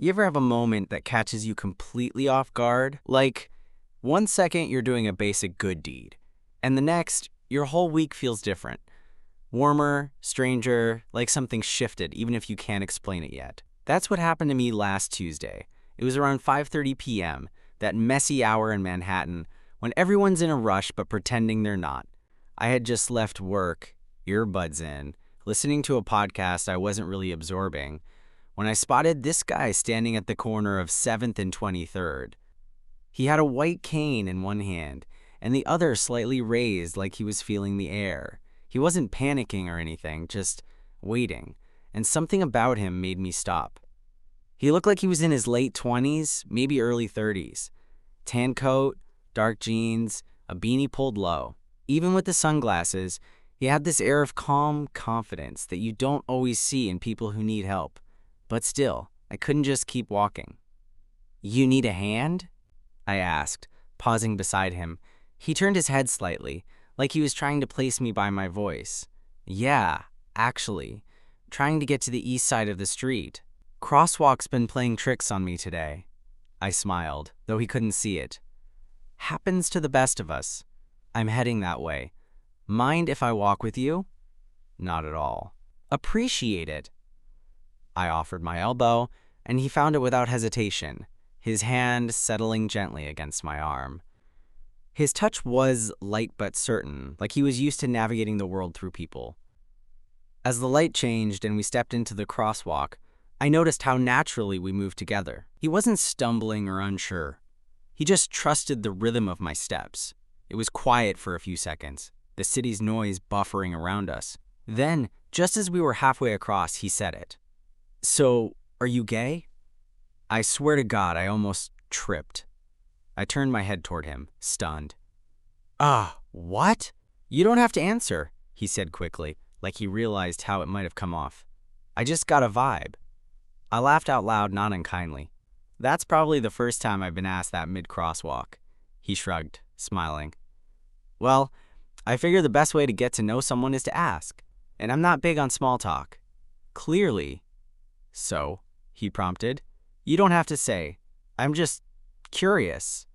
You ever have a moment that catches you completely off guard? Like, one second you're doing a basic good deed, and the next, your whole week feels different. Warmer, stranger, like something shifted, even if you can't explain it yet. That's what happened to me last Tuesday. It was around 5:30 p.m., that messy hour in Manhattan, when everyone's in a rush but pretending they're not. I had just left work, earbuds in, listening to a podcast I wasn't really absorbing, when I spotted this guy standing at the corner of 7th and 23rd. He had a white cane in one hand, and the other slightly raised like he was feeling the air. He wasn't panicking or anything, just waiting, and something about him made me stop. He looked like he was in his late 20s, maybe early 30s. Tan coat, dark jeans, a beanie pulled low. Even with the sunglasses, he had this air of calm confidence that you don't always see in people who need help. But still, I couldn't just keep walking. "You need a hand?" I asked, pausing beside him. He turned his head slightly, like he was trying to place me by my voice. "Yeah, actually, trying to get to the east side of the street. Crosswalk's been playing tricks on me today." I smiled, though he couldn't see it. "Happens to the best of us. I'm heading that way. Mind if I walk with you?" "Not at all." "Appreciate it." I offered my elbow, and he found it without hesitation, his hand settling gently against my arm. His touch was light but certain, like he was used to navigating the world through people. As the light changed and we stepped into the crosswalk, I noticed how naturally we moved together. He wasn't stumbling or unsure. He just trusted the rhythm of my steps. It was quiet for a few seconds, the city's noise buffering around us. Then, just as we were halfway across, he said it. "So, are you gay?" I swear to God, I almost tripped. I turned my head toward him, stunned. What?" "You don't have to answer," he said quickly, like he realized how it might have come off. "I just got a vibe." I laughed out loud, not unkindly. "That's probably the first time I've been asked that mid-crosswalk." He shrugged, smiling. "Well, I figure the best way to get to know someone is to ask, and I'm not big on small talk." "Clearly." "So," he prompted, "you don't have to say. I'm just curious."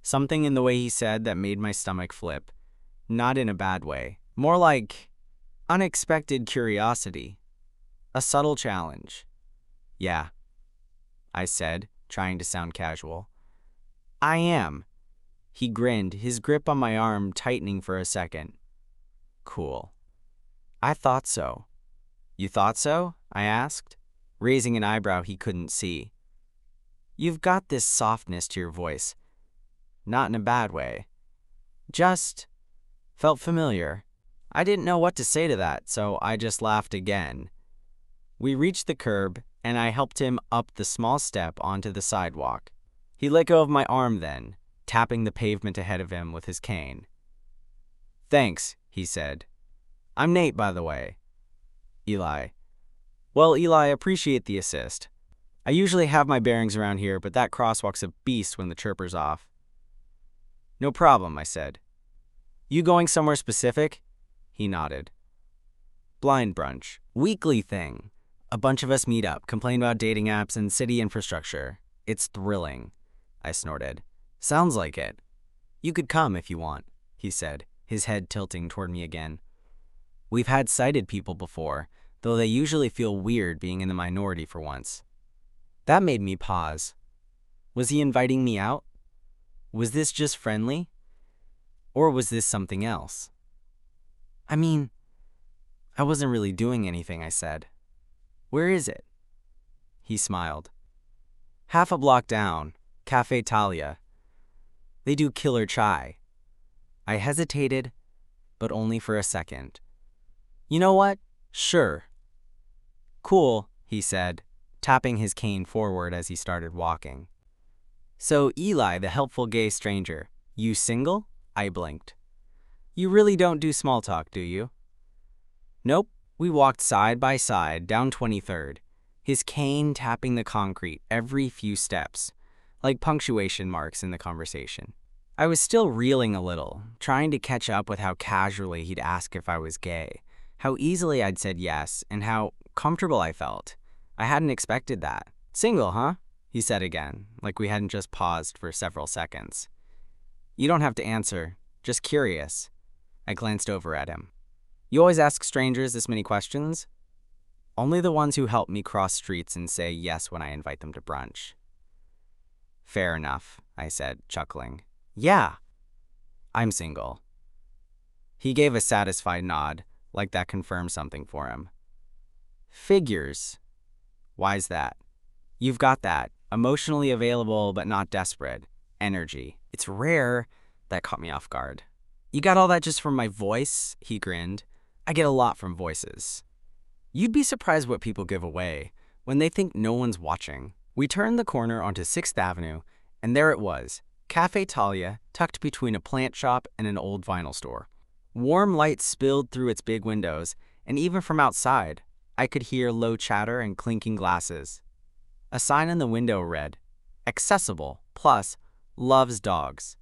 Something in the way he said that made my stomach flip. Not in a bad way. More like unexpected curiosity. A subtle challenge. "Yeah," I said, trying to sound casual. "I am." He grinned, his grip on my arm tightening for a second. "Cool." "I thought so." "You thought so?" I asked, raising an eyebrow he couldn't see. "You've got this softness to your voice. Not in a bad way. Just felt familiar." I didn't know what to say to that, so I just laughed again. We reached the curb, and I helped him up the small step onto the sidewalk. He let go of my arm then, tapping the pavement ahead of him with his cane. "Thanks," he said. "I'm Nate, by the way." "Eli." "Well, Eli, appreciate the assist. I usually have my bearings around here, but that crosswalk's a beast when the chirper's off." "No problem," I said. "You going somewhere specific?" He nodded. "Blind brunch. Weekly thing. A bunch of us meet up, complain about dating apps and city infrastructure. It's thrilling." I snorted. "Sounds like it." "You could come if you want," he said, his head tilting toward me again. "We've had sighted people before, though they usually feel weird being in the minority for once." That made me pause. Was he inviting me out? Was this just friendly? Or was this something else? "I mean, I wasn't really doing anything," I said. "Where is it?" He smiled. "Half a block down, Cafe Talia. They do killer chai." I hesitated, but only for a second. "You know what? Sure." "Cool," he said, tapping his cane forward as he started walking. "So, Eli, the helpful gay stranger, you single?" I blinked. "You really don't do small talk, do you?" "Nope." We walked side by side down 23rd, his cane tapping the concrete every few steps, like punctuation marks in the conversation. I was still reeling a little, trying to catch up with how casually he'd ask if I was gay, how easily I'd said yes, and how comfortable I felt. I hadn't expected that. Single, huh? He said again, like we hadn't just paused for several seconds. You don't have to answer, just curious. I glanced over at him. You always ask strangers this many questions? Only the ones who help me cross streets and say yes when I invite them to brunch. Fair enough, I said, chuckling. Yeah, I'm single. He gave a satisfied nod, like that confirmed something for him. Figures. Why's that? You've got that, emotionally available but not desperate, energy. It's rare. That caught me off guard. You got all that just from my voice? He grinned. I get a lot from voices. You'd be surprised what people give away when they think no one's watching. We turned the corner onto 6th Avenue, and there it was, Cafe Talia, tucked between a plant shop and an old vinyl store. Warm light spilled through its big windows, and even from outside, I could hear low chatter and clinking glasses. A sign in the window read, Accessible, plus, loves dogs.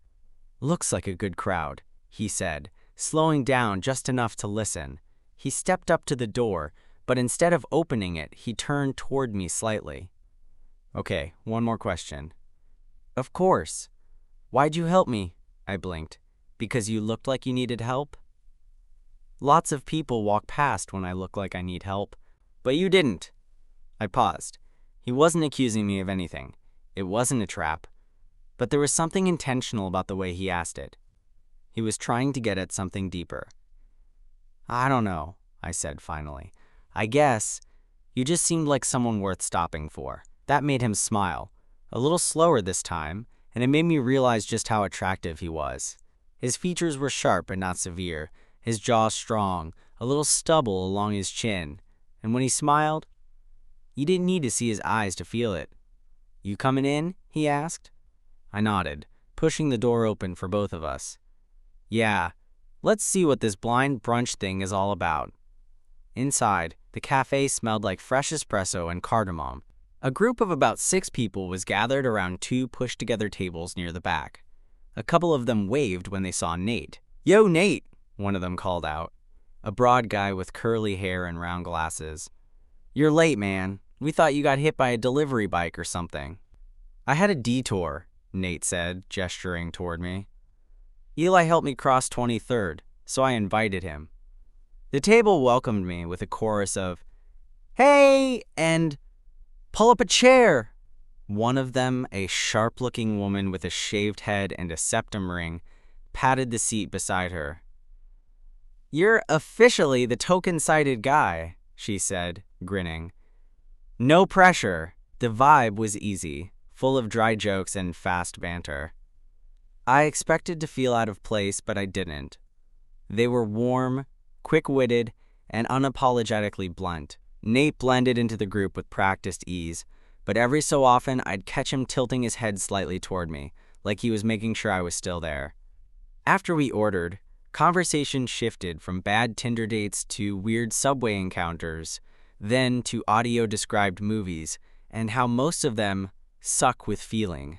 Looks like a good crowd, he said, slowing down just enough to listen. He stepped up to the door, but instead of opening it, he turned toward me slightly. Okay, one more question. Of course. Why'd you help me? I blinked. Because you looked like you needed help? Lots of people walk past when I look like I need help, but you didn't. I paused. He wasn't accusing me of anything. It wasn't a trap. But there was something intentional about the way he asked it. He was trying to get at something deeper. I don't know, I said finally. I guess you just seemed like someone worth stopping for. That made him smile, a little slower this time, and it made me realize just how attractive he was. His features were sharp but not severe, his jaw strong, a little stubble along his chin, and when he smiled, you didn't need to see his eyes to feel it. You coming in? He asked. I nodded, pushing the door open for both of us. Yeah, let's see what this blind brunch thing is all about. Inside, the cafe smelled like fresh espresso and cardamom. A group of about 6 people was gathered around 2 pushed-together tables near the back. A couple of them waved when they saw Nate. Yo, Nate, one of them called out. A broad guy with curly hair and round glasses. You're late, man. We thought you got hit by a delivery bike or something. I had a detour, Nate said, gesturing toward me. Eli helped me cross 23rd, so I invited him. The table welcomed me with a chorus of, Hey, and pull up a chair. One of them, a sharp-looking woman with a shaved head and a septum ring, patted the seat beside her. You're officially the token-sided guy, she said, grinning. No pressure. The vibe was easy, full of dry jokes and fast banter. I expected to feel out of place, but I didn't. They were warm, quick-witted, and unapologetically blunt. Nate blended into the group with practiced ease, but every so often I'd catch him tilting his head slightly toward me, like he was making sure I was still there. After we ordered, conversation shifted from bad Tinder dates to weird subway encounters, then to audio-described movies, and how most of them suck with feeling.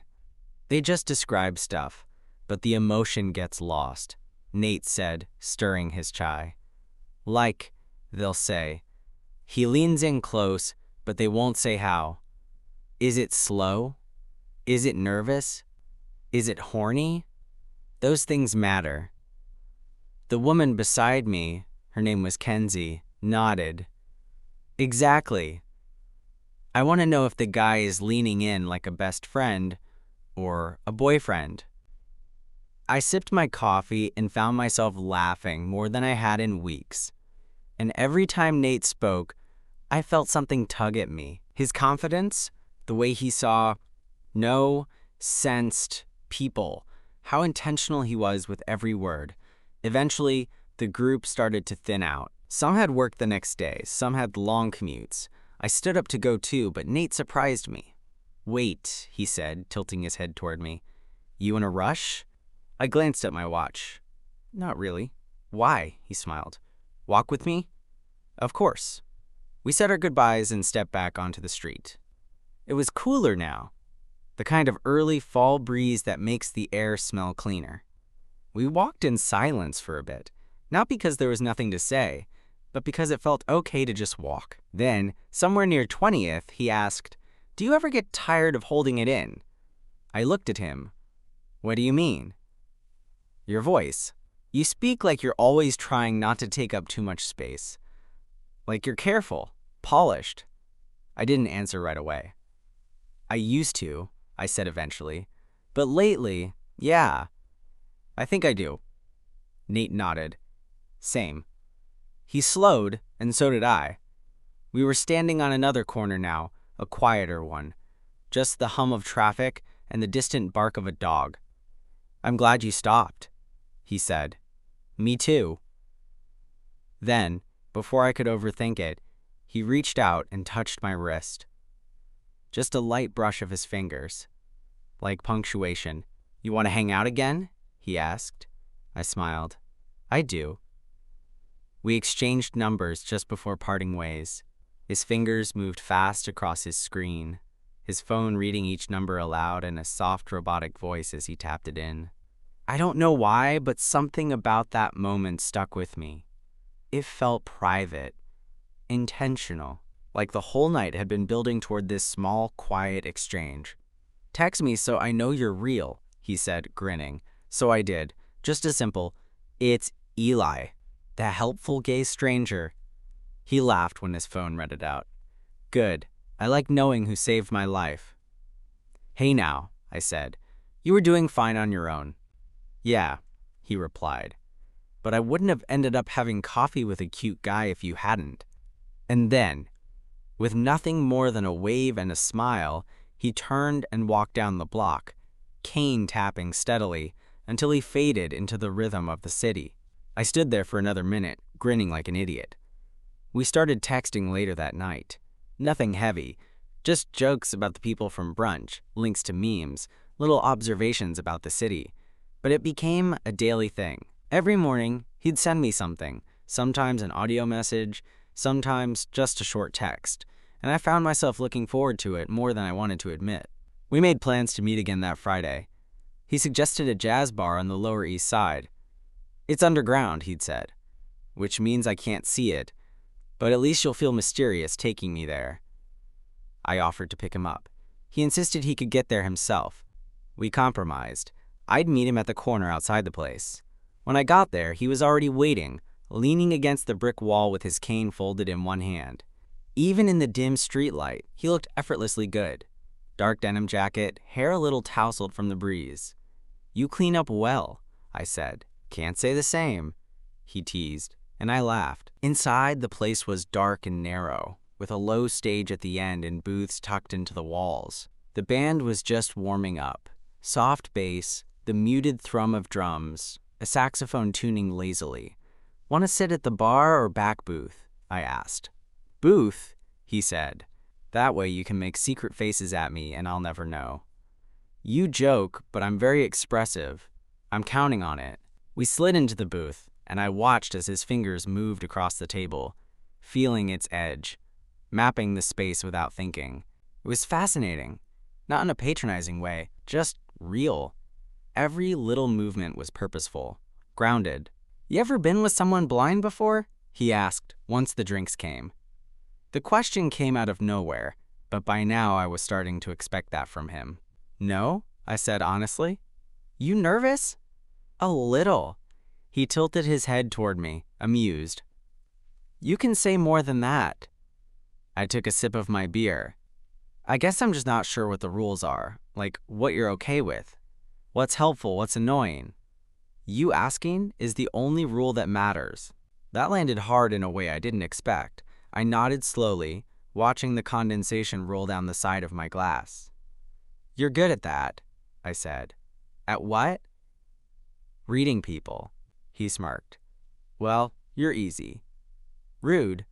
They just describe stuff, but the emotion gets lost, Nate said, stirring his chai. Like, they'll say, he leans in close, but they won't say how. Is it slow? Is it nervous? Is it horny? Those things matter. The woman beside me, her name was Kenzie, nodded. Exactly. I want to know if the guy is leaning in like a best friend or a boyfriend. I sipped my coffee and found myself laughing more than I had in weeks. And every time Nate spoke, I felt something tug at me. His confidence, the way he saw, sensed people, how intentional he was with every word. Eventually, the group started to thin out. Some had work the next day, some had long commutes. I stood up to go too, but Nate surprised me. Wait, he said, tilting his head toward me. You in a rush? I glanced at my watch. Not really. Why? He smiled. Walk with me? Of course. We said our goodbyes and stepped back onto the street. It was cooler now, the kind of early fall breeze that makes the air smell cleaner. We walked in silence for a bit, not because there was nothing to say, but because it felt okay to just walk. Then, somewhere near 20th, he asked, Do you ever get tired of holding it in? I looked at him. What do you mean? Your voice. You speak like you're always trying not to take up too much space. Like you're careful, polished. I didn't answer right away. I used to, I said eventually. But lately, yeah, I think I do. Nate nodded. Same. He slowed, and so did I. We were standing on another corner now, a quieter one. Just the hum of traffic and the distant bark of a dog. I'm glad you stopped, he said. Me too. Then, before I could overthink it, he reached out and touched my wrist. Just a light brush of his fingers. Like punctuation. You want to hang out again? He asked. I smiled. I do. We exchanged numbers just before parting ways. His fingers moved fast across his screen, his phone reading each number aloud in a soft robotic voice as he tapped it in. I don't know why, but something about that moment stuck with me. It felt private, intentional, like the whole night had been building toward this small, quiet exchange. Text me so I know you're real, he said, grinning. So I did. Just as simple. It's Eli, that helpful gay stranger. He laughed when his phone read it out. Good. I like knowing who saved my life. Hey now, I said. You were doing fine on your own. Yeah, he replied. But I wouldn't have ended up having coffee with a cute guy if you hadn't. And then, with nothing more than a wave and a smile, he turned and walked down the block, cane tapping steadily, until he faded into the rhythm of the city. I stood there for another minute, grinning like an idiot. We started texting later that night. Nothing heavy, just jokes about the people from brunch, links to memes, little observations about the city. But it became a daily thing. Every morning, he'd send me something, sometimes an audio message, sometimes just a short text, and I found myself looking forward to it more than I wanted to admit. We made plans to meet again that Friday. He suggested a jazz bar on the Lower East Side. It's underground, he'd said, which means I can't see it, but at least you'll feel mysterious taking me there. I offered to pick him up. He insisted he could get there himself. We compromised. I'd meet him at the corner outside the place. When I got there, he was already waiting, leaning against the brick wall with his cane folded in one hand. Even in the dim streetlight, he looked effortlessly good. Dark denim jacket, hair a little tousled from the breeze. You clean up well, I said. Can't say the same, he teased, and I laughed. Inside, the place was dark and narrow, with a low stage at the end and booths tucked into the walls. The band was just warming up. Soft bass, the muted thrum of drums, a saxophone tuning lazily. Want to sit at the bar or back booth? I asked. Booth, he said. That way you can make secret faces at me and I'll never know. You joke, but I'm very expressive. I'm counting on it. We slid into the booth, and I watched as his fingers moved across the table, feeling its edge, mapping the space without thinking. It was fascinating, not in a patronizing way, just real. Every little movement was purposeful, grounded. You ever been with someone blind before? He asked once the drinks came. The question came out of nowhere, but by now I was starting to expect that from him. No, I said honestly. You nervous? A little. He tilted his head toward me, amused. You can say more than that. I took a sip of my beer. I guess I'm just not sure what the rules are, like what you're okay with. What's helpful, what's annoying. You asking is the only rule that matters. That landed hard in a way I didn't expect. I nodded slowly, watching the condensation roll down the side of my glass. You're good at that, I said. At what? Reading people, he smirked. Well, you're easy. Rude?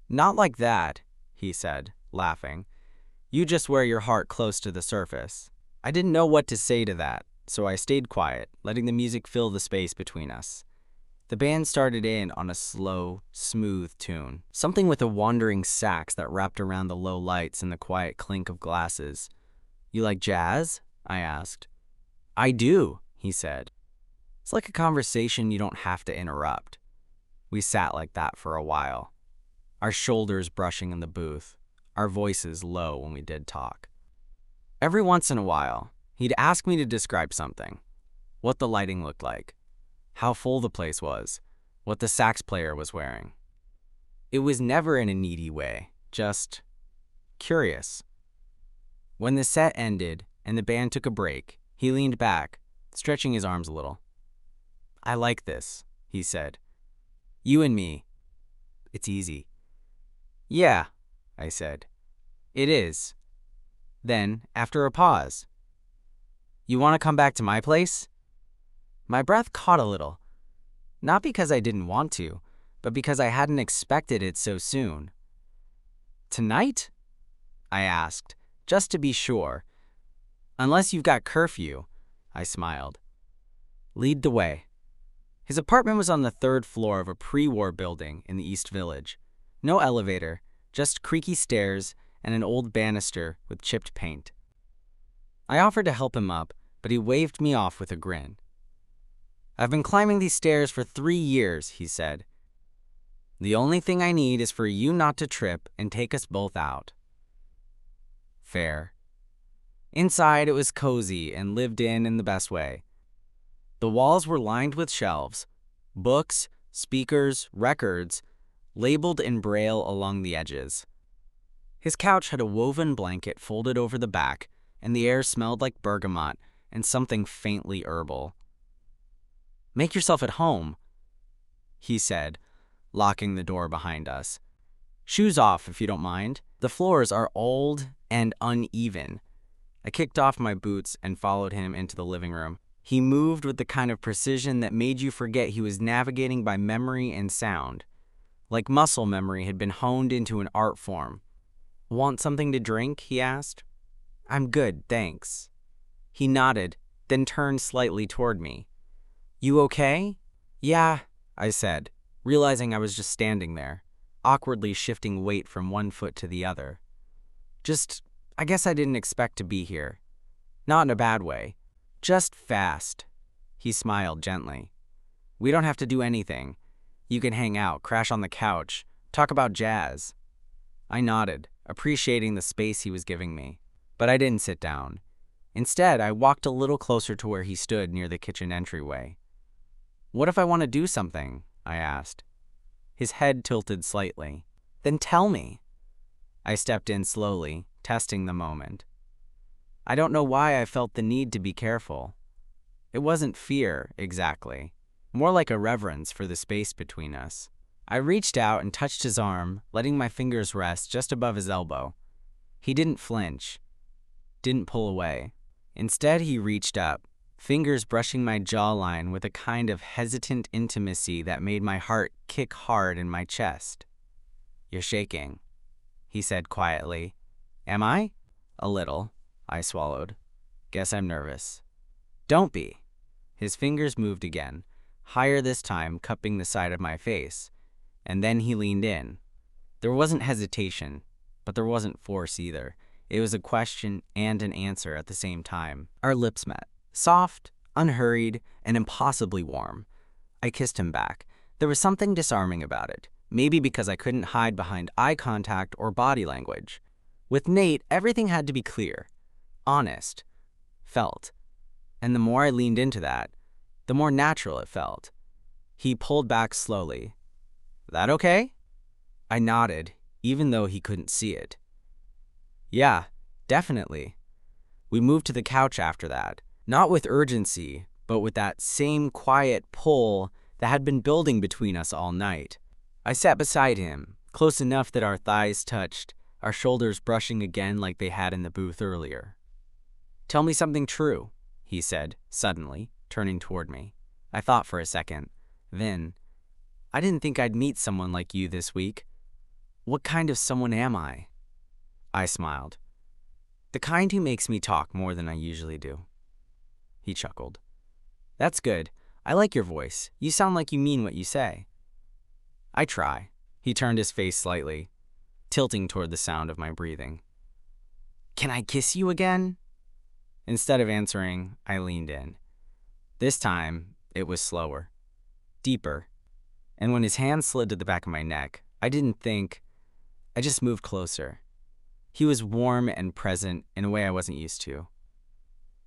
Not like that, he said, laughing. You just wear your heart close to the surface. I didn't know what to say to that, so I stayed quiet, letting the music fill the space between us. The band started in on a slow, smooth tune, something with a wandering sax that wrapped around the low lights and the quiet clink of glasses. You like jazz? I asked. I do, he said. It's like a conversation you don't have to interrupt. We sat like that for a while, our shoulders brushing in the booth, our voices low when we did talk. Every once in a while, he'd ask me to describe something: what the lighting looked like, how full the place was, what the sax player was wearing. It was never in a needy way, just curious. When the set ended and the band took a break, he leaned back, stretching his arms a little. "I like this," he said. "You and me. It's easy." "Yeah," I said. "It is." Then, after a pause, "You want to come back to my place?" My breath caught a little, not because I didn't want to, but because I hadn't expected it so soon. "Tonight?" I asked, just to be sure. "Unless you've got curfew," I smiled. "Lead the way." His apartment was on the third floor of a pre-war building in the East Village. No elevator, just creaky stairs and an old banister with chipped paint. I offered to help him up, but he waved me off with a grin. "I've been climbing these stairs for 3 years," he said. "The only thing I need is for you not to trip and take us both out." Fair. Inside, it was cozy and lived in the best way. The walls were lined with shelves, books, speakers, records, labeled in braille along the edges. His couch had a woven blanket folded over the back, and the air smelled like bergamot and something faintly herbal. "Make yourself at home," he said, locking the door behind us. "Shoes off, if you don't mind. The floors are old and uneven." I kicked off my boots and followed him into the living room. He moved with the kind of precision that made you forget he was navigating by memory and sound, like muscle memory had been honed into an art form. "Want something to drink?" he asked. "I'm good, thanks." He nodded, then turned slightly toward me. "You okay?" "Yeah," I said, realizing I was just standing there, awkwardly shifting weight from one foot to the other. I guess I didn't expect to be here. Not in a bad way. Just fast." He smiled gently. "We don't have to do anything. You can hang out, crash on the couch, talk about jazz." I nodded, appreciating the space he was giving me. But I didn't sit down. Instead, I walked a little closer to where he stood near the kitchen entryway. "What if I want to do something?" I asked. His head tilted slightly. "Then tell me." I stepped in slowly, testing the moment. I don't know why I felt the need to be careful. It wasn't fear, exactly. More like a reverence for the space between us. I reached out and touched his arm, letting my fingers rest just above his elbow. He didn't flinch, didn't pull away. Instead, he reached up, fingers brushing my jawline with a kind of hesitant intimacy that made my heart kick hard in my chest. "You're shaking," he said quietly. "Am I?" "A little," I swallowed. "Guess I'm nervous." "Don't be." His fingers moved again, higher this time, cupping the side of my face, and then he leaned in. There wasn't hesitation, but there wasn't force either. It was a question and an answer at the same time. Our lips met, soft, unhurried, and impossibly warm. I kissed him back. There was something disarming about it, maybe because I couldn't hide behind eye contact or body language. With Nate, everything had to be clear, honest, felt. And the more I leaned into that, the more natural it felt. He pulled back slowly. "That okay?" I nodded, even though he couldn't see it. "Yeah, definitely." We moved to the couch after that, not with urgency, but with that same quiet pull that had been building between us all night. I sat beside him, close enough that our thighs touched, our shoulders brushing again like they had in the booth earlier. "Tell me something true," he said, suddenly, turning toward me. I thought for a second. Then, "I didn't think I'd meet someone like you this week. What kind of someone am I?" I smiled. "The kind who makes me talk more than I usually do." He chuckled. "That's good. I like your voice. You sound like you mean what you say." "I try." He turned his face slightly, tilting toward the sound of my breathing. "Can I kiss you again?" Instead of answering, I leaned in. This time, it was slower, deeper, and when his hand slid to the back of my neck, I didn't think. I just moved closer. He was warm and present in a way I wasn't used to.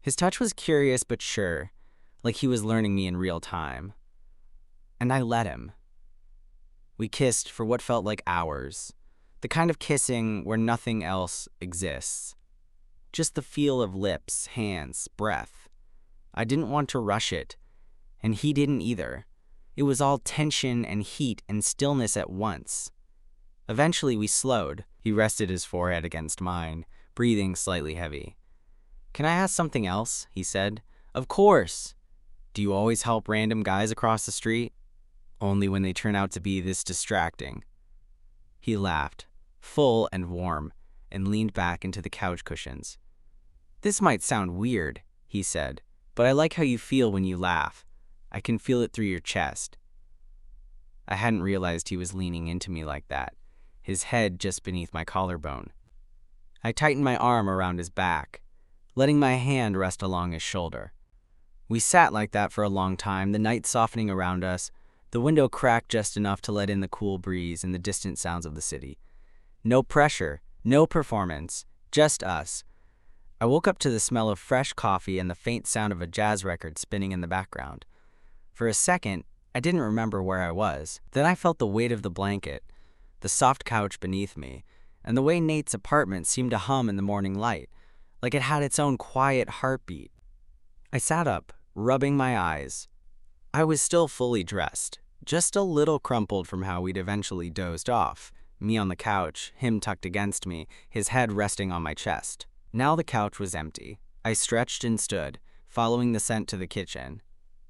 His touch was curious but sure, like he was learning me in real time. And I let him. We kissed for what felt like hours, the kind of kissing where nothing else exists. Just the feel of lips, hands, breath. I didn't want to rush it, and he didn't either. It was all tension and heat and stillness at once. Eventually we slowed. He rested his forehead against mine, breathing slightly heavy. "Can I ask something else?" he said. "Of course. Do you always help random guys across the street?" "Only when they turn out to be this distracting." He laughed, full and warm, and leaned back into the couch cushions. "This might sound weird," he said, "but I like how you feel when you laugh. I can feel it through your chest." I hadn't realized he was leaning into me like that, his head just beneath my collarbone. I tightened my arm around his back, letting my hand rest along his shoulder. We sat like that for a long time, the night softening around us, the window cracked just enough to let in the cool breeze and the distant sounds of the city. No pressure, no performance, just us. I woke up to the smell of fresh coffee and the faint sound of a jazz record spinning in the background. For a second, I didn't remember where I was. Then I felt the weight of the blanket, the soft couch beneath me, and the way Nate's apartment seemed to hum in the morning light, like it had its own quiet heartbeat. I sat up, rubbing my eyes. I was still fully dressed, just a little crumpled from how we'd eventually dozed off, me on the couch, him tucked against me, his head resting on my chest. Now the couch was empty. I stretched and stood, following the scent to the kitchen.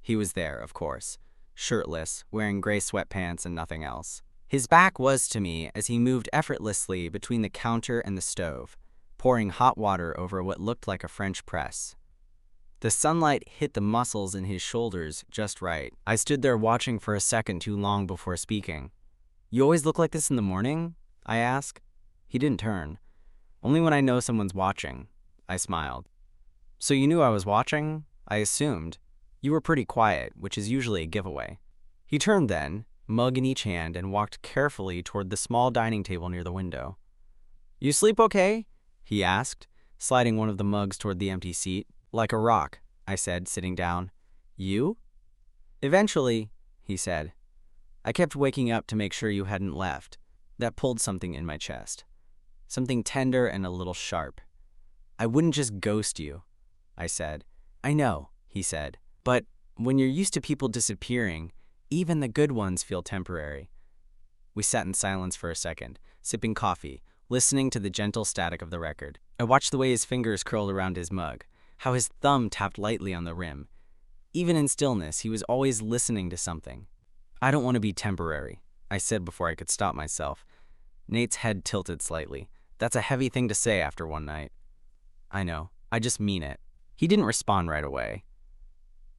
He was there, of course, shirtless, wearing gray sweatpants and nothing else. His back was to me as he moved effortlessly between the counter and the stove, pouring hot water over what looked like a French press. The sunlight hit the muscles in his shoulders just right. I stood there watching for a second too long before speaking. "You always look like this in the morning?" I asked. He didn't turn. "Only when I know someone's watching," I smiled. "So you knew I was watching?" I assumed. "You were pretty quiet, which is usually a giveaway." He turned then, mug in each hand, and walked carefully toward the small dining table near the window. "You sleep okay?" he asked, sliding one of the mugs toward the empty seat. "Like a rock," I said, sitting down. "You?" "Eventually," he said. "I kept waking up to make sure you hadn't left." That pulled something in my chest. Something tender and a little sharp. "I wouldn't just ghost you," I said. "I know," he said. "But when you're used to people disappearing, even the good ones feel temporary." We sat in silence for a second, sipping coffee, listening to the gentle static of the record. I watched the way his fingers curled around his mug, how his thumb tapped lightly on the rim. Even in stillness, he was always listening to something. "I don't want to be temporary," I said before I could stop myself. Nate's head tilted slightly. "That's a heavy thing to say after one night." "I know. I just mean it." He didn't respond right away.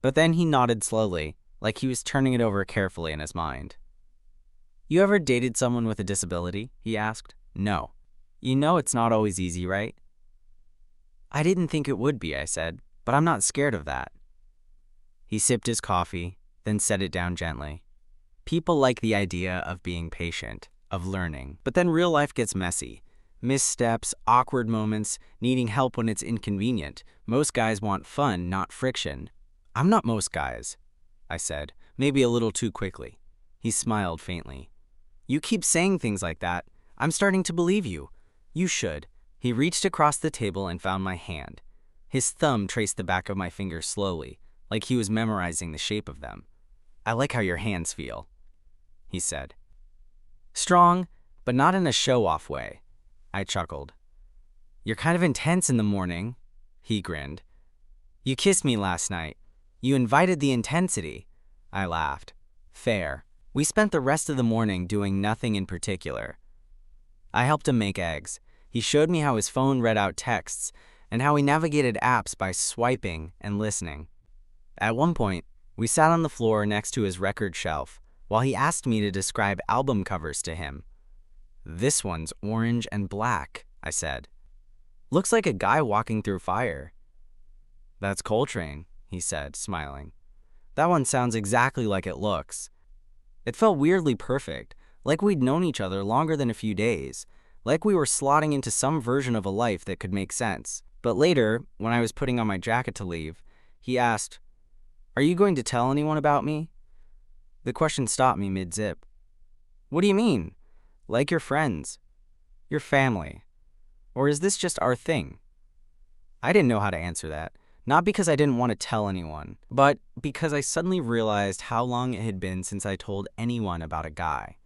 But then he nodded slowly, like he was turning it over carefully in his mind. "You ever dated someone with a disability?" he asked. "No." "You know it's not always easy, right?" "I didn't think it would be," I said, "but I'm not scared of that." He sipped his coffee, then set it down gently. "People like the idea of being patient, of learning, but then real life gets messy. Missteps, awkward moments, needing help when it's inconvenient. Most guys want fun, not friction." "I'm not most guys," I said, maybe a little too quickly. He smiled faintly. "You keep saying things like that. I'm starting to believe you. You should." He reached across the table and found my hand. His thumb traced the back of my fingers slowly, like he was memorizing the shape of them. "I like how your hands feel," he said. "Strong, but not in a show-off way." I chuckled. "You're kind of intense in the morning." He grinned. "You kissed me last night. You invited the intensity." I laughed. "Fair." We spent the rest of the morning doing nothing in particular. I helped him make eggs. He showed me how his phone read out texts and how he navigated apps by swiping and listening. At one point, we sat on the floor next to his record shelf while he asked me to describe album covers to him. "This one's orange and black," I said. "Looks like a guy walking through fire." "That's Coltrane," he said, smiling. "That one sounds exactly like it looks." It felt weirdly perfect, like we'd known each other longer than a few days, like we were slotting into some version of a life that could make sense. But later, when I was putting on my jacket to leave, he asked, "Are you going to tell anyone about me?" The question stopped me mid-zip. "What do you mean? Like your friends? Your family? Or is this just our thing?" I didn't know how to answer that. Not because I didn't want to tell anyone, but because I suddenly realized how long it had been since I told anyone about a guy.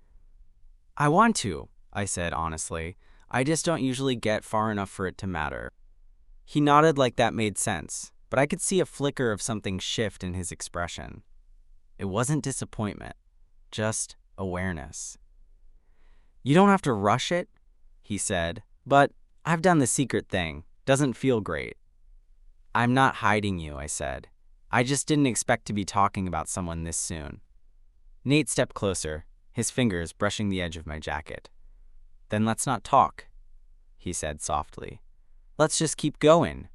"I want to," I said honestly. "I just don't usually get far enough for it to matter." He nodded like that made sense, but I could see a flicker of something shift in his expression. It wasn't disappointment, just awareness. "You don't have to rush it," he said, "but I've done the secret thing. Doesn't feel great." "I'm not hiding you," I said. "I just didn't expect to be talking about someone this soon." Nate stepped closer, his fingers brushing the edge of my jacket. "Then let's not talk," he said softly. "Let's just keep going."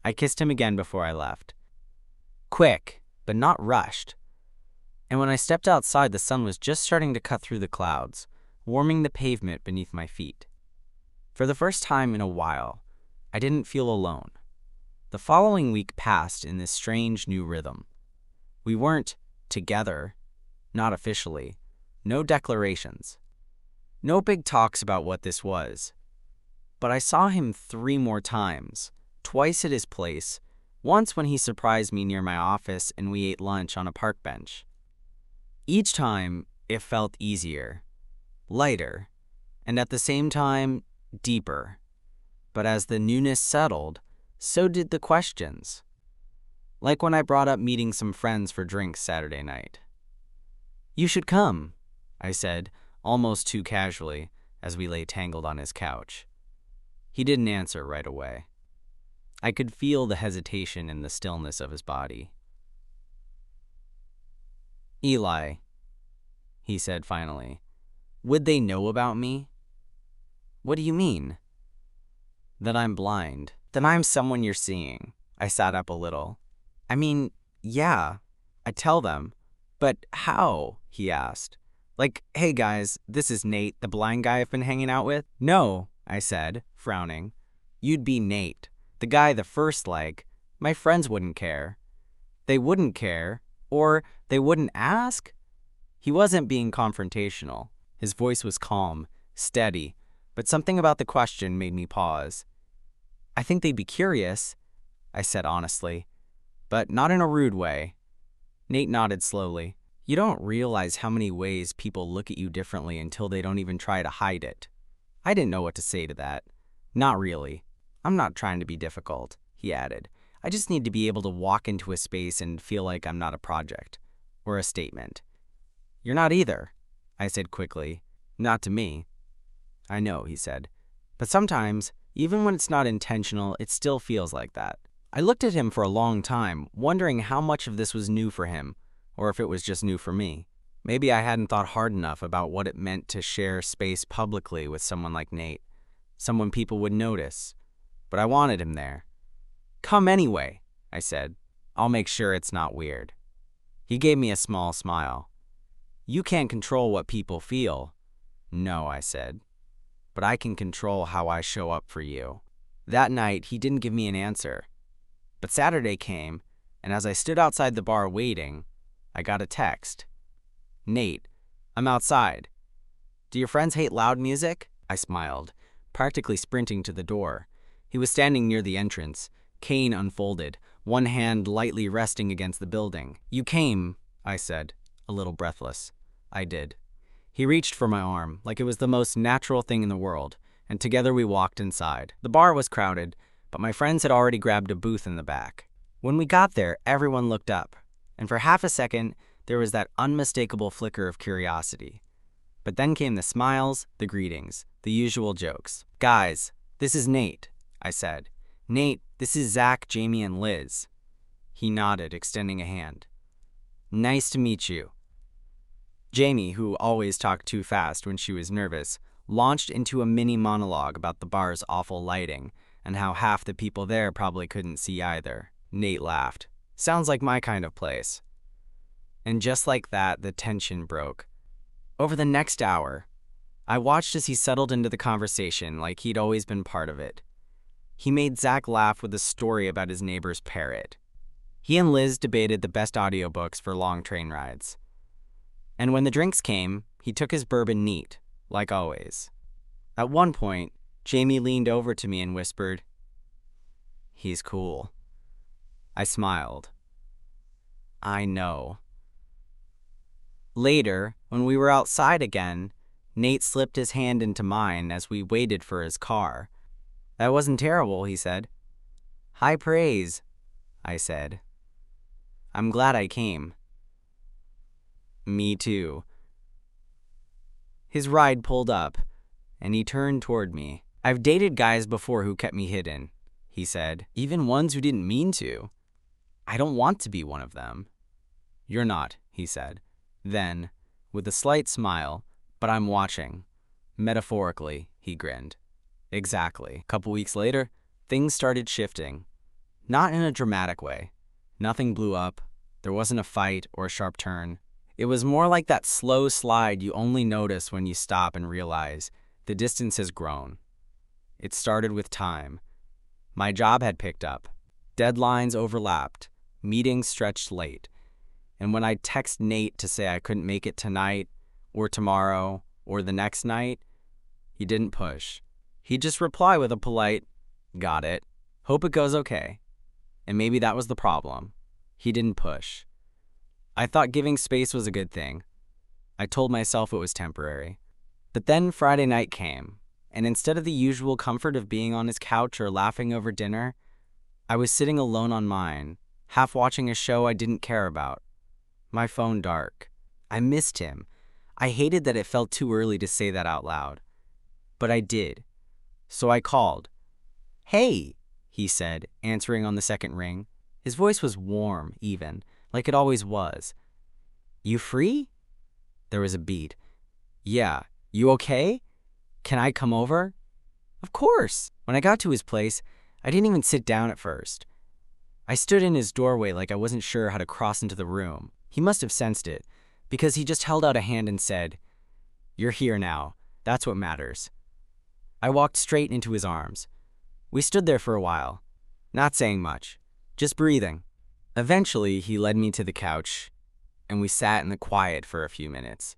I kissed him again before I left. Quick, but not rushed. And when I stepped outside, the sun was just starting to cut through the clouds, warming the pavement beneath my feet. For the first time in a while, I didn't feel alone. The following week passed in this strange new rhythm. We weren't together, not officially, no declarations, no big talks about what this was. But I saw him 3 more times, twice at his place, once when he surprised me near my office and we ate lunch on a park bench. Each time, it felt easier, lighter, and at the same time, deeper. But as the newness settled, so did the questions. Like when I brought up meeting some friends for drinks Saturday night. "You should come," I said, almost too casually, as we lay tangled on his couch. He didn't answer right away. I could feel the hesitation in the stillness of his body. "Eli," he said finally, "would they know about me?" "What do you mean?" "That I'm blind. That I'm someone you're seeing." I sat up a little. "I mean, yeah, I tell them. But how?" he asked. "Like, hey guys, this is Nate, the blind guy I've been hanging out with?" "No," I said, frowning. "You'd be Nate, the guy the first like. My friends wouldn't care." "They wouldn't care? Or they wouldn't ask?" He wasn't being confrontational. His voice was calm, steady, but something about the question made me pause. "I think they'd be curious," I said honestly, but not in a rude way. Nate nodded slowly. "You don't realize how many ways people look at you differently until they don't even try to hide it." I didn't know what to say to that. "Not really. I'm not trying to be difficult," he added. "I just need to be able to walk into a space and feel like I'm not a project or a statement." "You're not either," I said quickly. "Not to me." "I know," he said. "But sometimes, even when it's not intentional, it still feels like that." I looked at him for a long time, wondering how much of this was new for him, or if it was just new for me. Maybe I hadn't thought hard enough about what it meant to share space publicly with someone like Nate, someone people would notice. But I wanted him there. "Come anyway," I said. "I'll make sure it's not weird." He gave me a small smile. "You can't control what people feel." "No," I said. "But I can control how I show up for you." That night, he didn't give me an answer. But Saturday came, and as I stood outside the bar waiting, I got a text. "Nate, I'm outside. Do your friends hate loud music?" I smiled, practically sprinting to the door. He was standing near the entrance, cane unfolded, one hand lightly resting against the building. "You came," I said, a little breathless. "I did." He reached for my arm, like it was the most natural thing in the world, and together we walked inside. The bar was crowded, but my friends had already grabbed a booth in the back. When we got there, everyone looked up, and for half a second, there was that unmistakable flicker of curiosity. But then came the smiles, the greetings, the usual jokes. "Guys, this is Nate," I said. "Nate, this is Zach, Jamie, and Liz." He nodded, extending a hand. "Nice to meet you." Jamie, who always talked too fast when she was nervous, launched into a mini monologue about the bar's awful lighting and how half the people there probably couldn't see either. Nate laughed. "Sounds like my kind of place." And just like that, the tension broke. Over the next hour, I watched as he settled into the conversation like he'd always been part of it. He made Zach laugh with a story about his neighbor's parrot. He and Liz debated the best audiobooks for long train rides. And when the drinks came, he took his bourbon neat, like always. At one point, Jamie leaned over to me and whispered, "He's cool." I smiled. I know. Later, when we were outside again, Nate slipped his hand into mine as we waited for his car. "That wasn't terrible," he said. "High praise," I said. "I'm glad I came." "Me too." His ride pulled up, and he turned toward me. "I've dated guys before who kept me hidden," he said, "even ones who didn't mean to. I don't want to be one of them." "You're not," he said. Then, with a slight smile, "But I'm watching." Metaphorically, he grinned. Exactly. A couple weeks later, things started shifting. Not in a dramatic way. Nothing blew up. There wasn't a fight or a sharp turn. It was more like that slow slide you only notice when you stop and realize the distance has grown. It started with time. My job had picked up. Deadlines overlapped. Meetings stretched late. And when I'd text Nate to say I couldn't make it tonight, or tomorrow, or the next night, he didn't push. He'd just reply with a polite, "Got it. Hope it goes okay." And maybe that was the problem. He didn't push. I thought giving space was a good thing. I told myself it was temporary. But then Friday night came, and instead of the usual comfort of being on his couch or laughing over dinner, I was sitting alone on mine, half watching a show I didn't care about. My phone dark. I missed him. I hated that it felt too early to say that out loud. But I did. So I called. "Hey," he said, answering on the second ring. His voice was warm, even, like it always was. "You free?" There was a beat. "Yeah. You okay? Can I come over?" "Of course." When I got to his place, I didn't even sit down at first. I stood in his doorway like I wasn't sure how to cross into the room. He must have sensed it, because he just held out a hand and said, "You're here now. That's what matters." I walked straight into his arms. We stood there for a while, not saying much, just breathing. Eventually, he led me to the couch, and we sat in the quiet for a few minutes.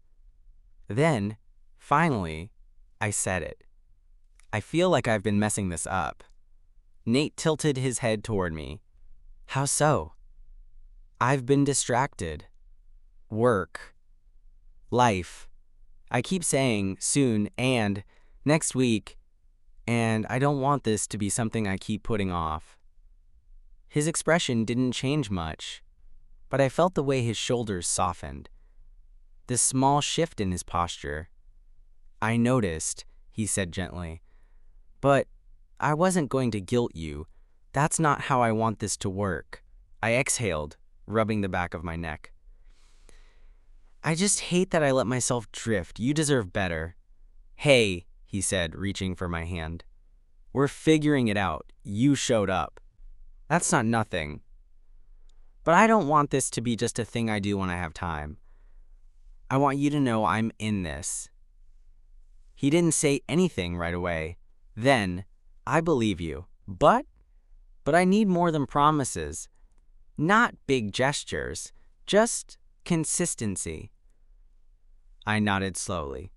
Then, finally, I said it. "I feel like I've been messing this up." Nate tilted his head toward me. "How so?" "I've been distracted. Work. Life. I keep saying soon and next week, and I don't want this to be something I keep putting off." His expression didn't change much, but I felt the way his shoulders softened. This small shift in his posture. "I noticed," he said gently, "but I wasn't going to guilt you. That's not how I want this to work." I exhaled, rubbing the back of my neck. "I just hate that I let myself drift. You deserve better." "Hey," he said, reaching for my hand. "We're figuring it out. You showed up. That's not nothing. But I don't want this to be just a thing I do when I have time. I want you to know I'm in this." He didn't say anything right away. Then, "I believe you. But I need more than promises. Not big gestures, just consistency." I nodded slowly.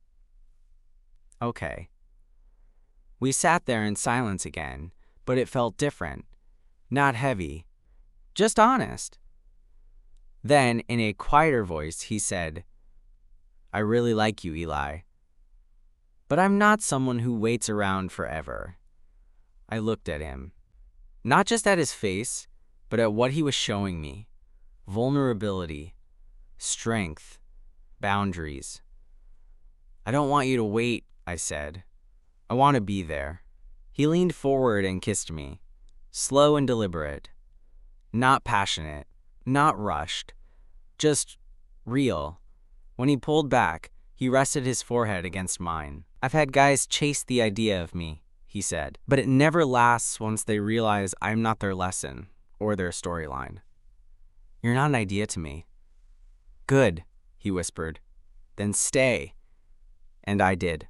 "Okay." We sat there in silence again, but it felt different. Not heavy, just honest. Then, in a quieter voice, he said, "I really like you, Eli. But I'm not someone who waits around forever." I looked at him. Not just at his face, but at what he was showing me. Vulnerability, strength, boundaries. "I don't want you to wait," I said. "I want to be there." He leaned forward and kissed me. Slow and deliberate. Not passionate, not rushed. Just real. When he pulled back, he rested his forehead against mine. "I've had guys chase the idea of me," he said, "but it never lasts once they realize I'm not their lesson or their storyline. You're not an idea to me." "Good," he whispered. "Then stay." And I did.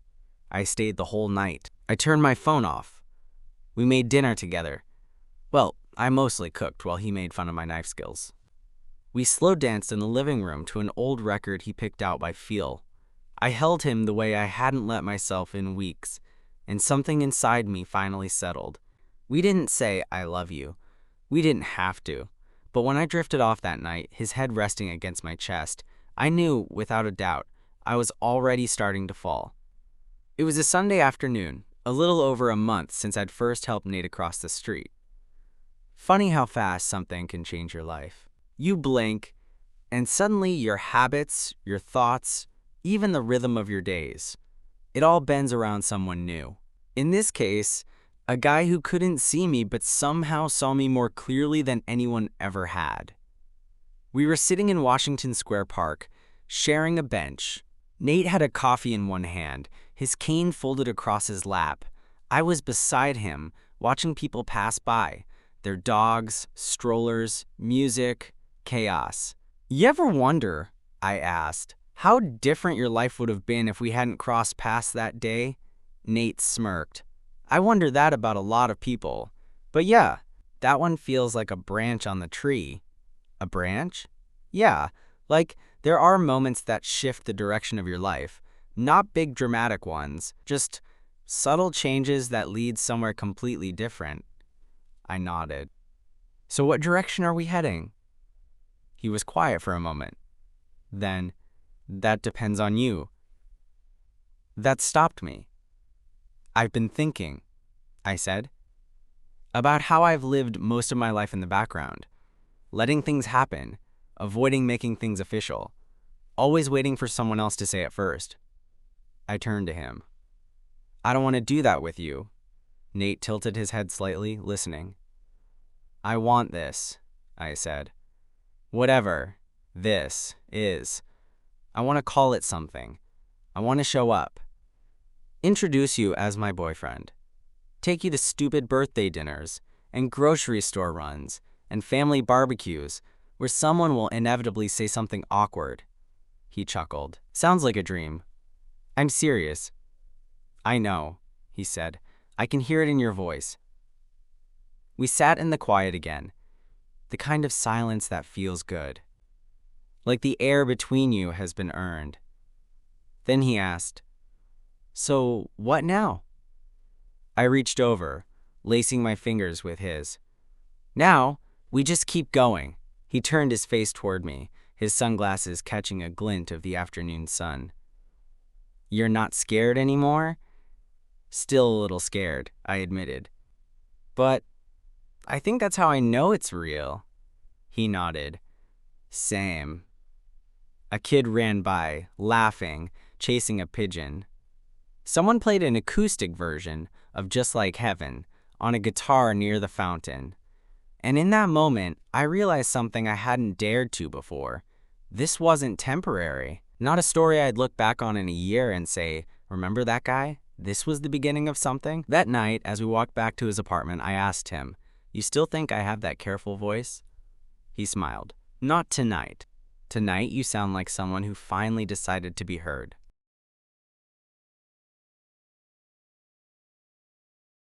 I stayed the whole night. I turned my phone off. We made dinner together. Well, I mostly cooked while he made fun of my knife skills. We slow danced in the living room to an old record he picked out by feel. I held him the way I hadn't let myself in weeks, and something inside me finally settled. We didn't say, "I love you." We didn't have to. But when I drifted off that night, his head resting against my chest, I knew, without a doubt, I was already starting to fall. It was a Sunday afternoon, a little over a month since I'd first helped Nate across the street. Funny how fast something can change your life. You blink, and suddenly your habits, your thoughts, even the rhythm of your days, it all bends around someone new. In this case, a guy who couldn't see me but somehow saw me more clearly than anyone ever had. We were sitting in Washington Square Park, sharing a bench. Nate had a coffee in one hand, his cane folded across his lap. I was beside him, watching people pass by, their dogs, strollers, music, chaos. "You ever wonder," I asked, "how different your life would have been if we hadn't crossed paths that day?" Nate smirked. "I wonder that about a lot of people. But yeah, that one feels like a branch on the tree." A branch? Yeah, like there are moments that shift the direction of your life. Not big dramatic ones, just subtle changes that lead somewhere completely different. I nodded. "So what direction are we heading?" He was quiet for a moment. Then, "That depends on you." That stopped me. "I've been thinking," I said, "about how I've lived most of my life in the background, letting things happen, avoiding making things official, always waiting for someone else to say it first." I turned to him. "I don't want to do that with you." Nate tilted his head slightly, listening. "I want this," I said. "Whatever this is. I want to call it something. I want to show up. Introduce you as my boyfriend. Take you to stupid birthday dinners, and grocery store runs, and family barbecues, where someone will inevitably say something awkward." He chuckled. "Sounds like a dream." "I'm serious." "I know," he said. "I can hear it in your voice." We sat in the quiet again, the kind of silence that feels good, like the air between you has been earned. Then he asked, "So what now?" I reached over, lacing my fingers with his. "Now, we just keep going." He turned his face toward me, his sunglasses catching a glint of the afternoon sun. "You're not scared anymore?" "Still a little scared," I admitted. "But I think that's how I know it's real." He nodded. "Same." A kid ran by, laughing, chasing a pigeon. Someone played an acoustic version of Just Like Heaven on a guitar near the fountain. And in that moment, I realized something I hadn't dared to before. This wasn't temporary. Not a story I'd look back on in a year and say, "Remember that guy? This was the beginning of something." That night, as we walked back to his apartment, I asked him, "You still think I have that careful voice?" He smiled. "Not tonight. Tonight, you sound like someone who finally decided to be heard."